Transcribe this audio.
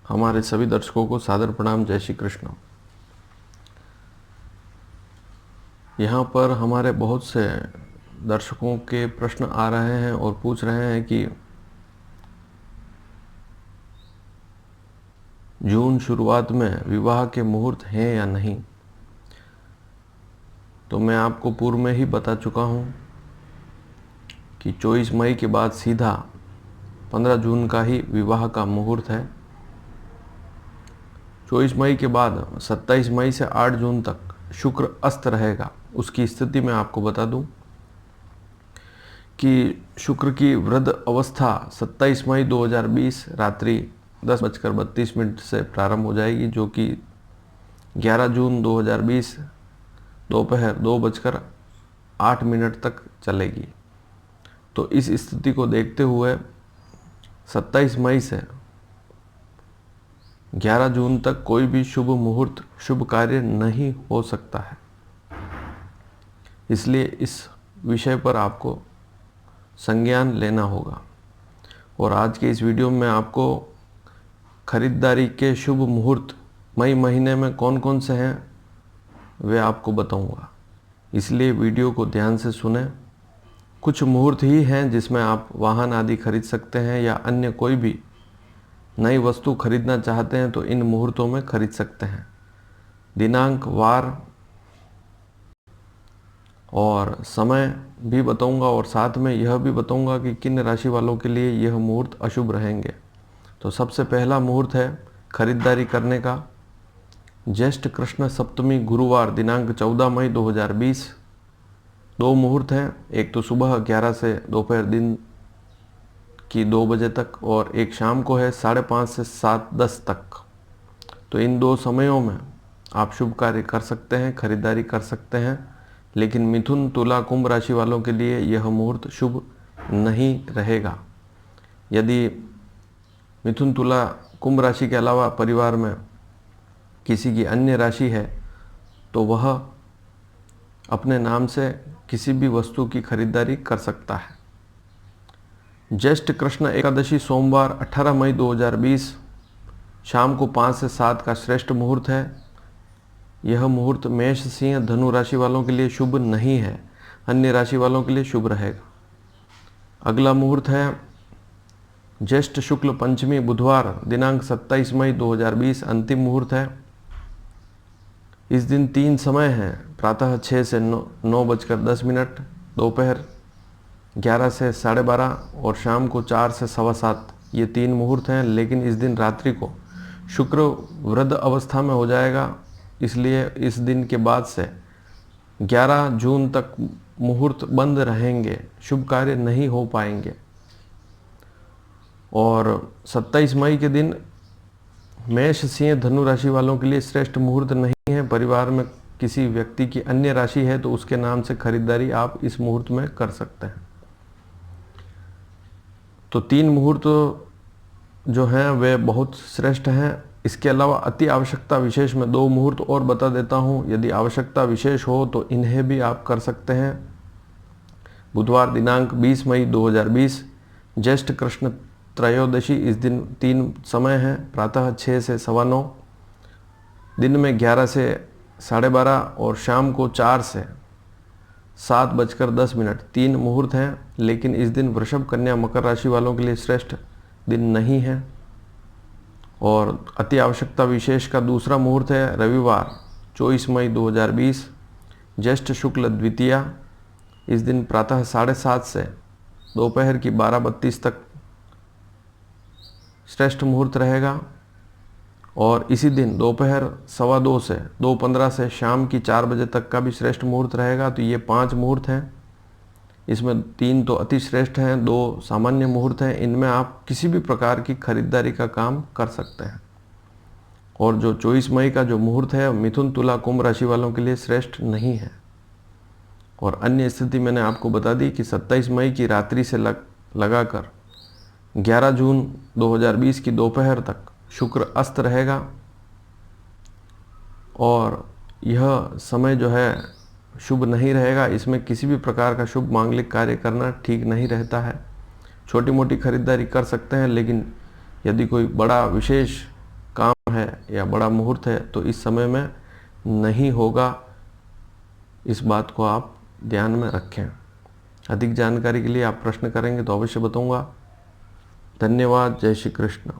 हमारे सभी दर्शकों को सादर प्रणाम। जय श्री कृष्ण। यहाँ पर हमारे बहुत से दर्शकों के प्रश्न आ रहे हैं और पूछ रहे हैं कि जून शुरुआत में विवाह के मुहूर्त हैं या नहीं। तो मैं आपको पूर्व में ही बता चुका हूँ कि 24 मई के बाद सीधा 15 जून का ही विवाह का मुहूर्त है। 24 मई के बाद 27 मई से 8 जून तक शुक्र अस्त रहेगा। उसकी स्थिति मैं आपको बता दूं कि शुक्र की वृद्ध अवस्था 27 मई 2020 रात्रि 10:32 से प्रारंभ हो जाएगी, जो कि 11 जून 2020 दोपहर 2:08 तक चलेगी। तो इस स्थिति को देखते हुए 27 मई से 11 जून तक कोई भी शुभ मुहूर्त, शुभ कार्य नहीं हो सकता है। इसलिए इस विषय पर आपको संज्ञान लेना होगा। और आज के इस वीडियो में आपको खरीदारी के शुभ मुहूर्त मई महीने में कौन कौन से हैं वे आपको बताऊंगा। इसलिए वीडियो को ध्यान से सुनें। कुछ मुहूर्त ही हैं जिसमें आप वाहन आदि खरीद सकते हैं या अन्य कोई भी नई वस्तु खरीदना चाहते हैं तो इन मुहूर्तों में खरीद सकते हैं। दिनांक, वार और समय भी बताऊंगा और साथ में यह भी बताऊंगा कि किन राशि वालों के लिए यह मुहूर्त अशुभ रहेंगे। तो सबसे पहला मुहूर्त है खरीदारी करने का ज्येष्ठ कृष्ण सप्तमी गुरुवार दिनांक 14 मई 2020। दो मुहूर्त हैं, एक तो सुबह 11 से दोपहर दिन की 2 बजे तक और एक शाम को है 5:30 से 7:10 तक। तो इन दो समयों में आप शुभ कार्य कर सकते हैं, खरीदारी कर सकते हैं। लेकिन मिथुन, तुला, कुंभ राशि वालों के लिए यह मुहूर्त शुभ नहीं रहेगा। यदि मिथुन, तुला, कुंभ राशि के अलावा परिवार में किसी की अन्य राशि है तो वह अपने नाम से किसी भी वस्तु की खरीदारी कर सकता है। ज्येष्ठ कृष्ण एकादशी सोमवार 18 मई 2020 शाम को 5 से 7 का श्रेष्ठ मुहूर्त है। यह मुहूर्त मेष, सिंह, धनु राशि वालों के लिए शुभ नहीं है, अन्य राशि वालों के लिए शुभ रहेगा। अगला मुहूर्त है ज्येष्ठ शुक्ल पंचमी बुधवार दिनांक 27 मई 2020 अंतिम मुहूर्त है। इस दिन 3 समय हैं, प्रातः 6 से 9:10, दोपहर 11 से 12:30 और शाम को 4 से 7:15। ये 3 मुहूर्त हैं। लेकिन इस दिन रात्रि को शुक्र वृद्ध अवस्था में हो जाएगा, इसलिए इस दिन के बाद से 11 जून तक मुहूर्त बंद रहेंगे, शुभ कार्य नहीं हो पाएंगे। और 27 मई के दिन मेष, सिंह, धनु राशि वालों के लिए श्रेष्ठ मुहूर्त नहीं है। परिवार में किसी व्यक्ति की अन्य राशि है तो उसके नाम से खरीदारी आप इस मुहूर्त में कर सकते हैं। तो 3 मुहूर्त जो हैं वे बहुत श्रेष्ठ हैं। इसके अलावा अति आवश्यकता विशेष में 2 मुहूर्त और बता देता हूं। यदि आवश्यकता विशेष हो तो इन्हें भी आप कर सकते हैं। बुधवार दिनांक 20 मई 2020 ज्येष्ठ कृष्ण त्रयोदशी। इस दिन 3 समय हैं, प्रातः 6 से 9:15, दिन में 11 से 12:30 और शाम को 4 से 7:10। 3 मुहूर्त हैं। लेकिन इस दिन वृषभ, कन्या, मकर राशि वालों के लिए श्रेष्ठ दिन नहीं है। और अति आवश्यकता विशेष का दूसरा मुहूर्त है रविवार 24 मई 2020 ज्येष्ठ शुक्ल द्वितीया। इस दिन प्रातः 7:30 से दोपहर की 12:32 तक श्रेष्ठ मुहूर्त रहेगा। और इसी दिन दोपहर 2:15 से 2:15 से शाम की 4 बजे तक का भी श्रेष्ठ मुहूर्त रहेगा। तो ये 5 मुहूर्त हैं। इसमें 3 तो अति श्रेष्ठ हैं, 2 सामान्य मुहूर्त हैं। इनमें आप किसी भी प्रकार की खरीदारी का काम कर सकते हैं। और जो 24 मई का जो मुहूर्त है मिथुन, तुला, कुंभ राशि वालों के लिए श्रेष्ठ नहीं है। और अन्य स्थिति मैंने आपको बता दी कि 27 मई की रात्रि से लगाकर 11 जून 2020 की दोपहर तक शुक्र अस्त रहेगा। और यह समय जो है शुभ नहीं रहेगा। इसमें किसी भी प्रकार का शुभ मांगलिक कार्य करना ठीक नहीं रहता है। छोटी मोटी खरीदारी कर सकते हैं, लेकिन यदि कोई बड़ा विशेष है या बड़ा मुहूर्त है तो इस समय में नहीं होगा, इस बात को आप ध्यान में रखें। अधिक जानकारी के लिए आप प्रश्न करेंगे तो अवश्य बताऊंगा। धन्यवाद। जय श्री कृष्ण।